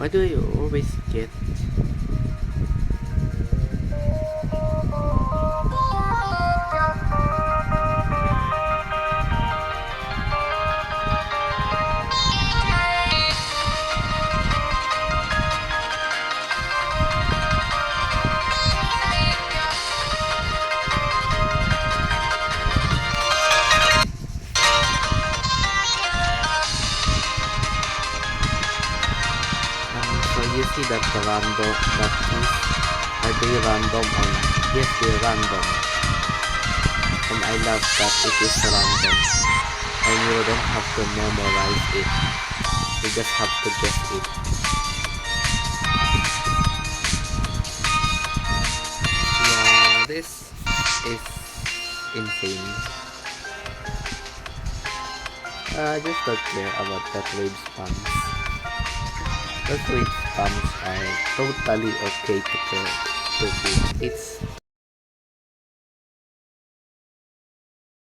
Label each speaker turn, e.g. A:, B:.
A: Why do you always get so you see that the random that is are they random or not? Yes, they're random. And I love that it is random. And you don't have to memorize it. You just have to guess it. Yeah, this is insane. I just don't care about that wave spams. Those wave spams are totally okay to care to do. It's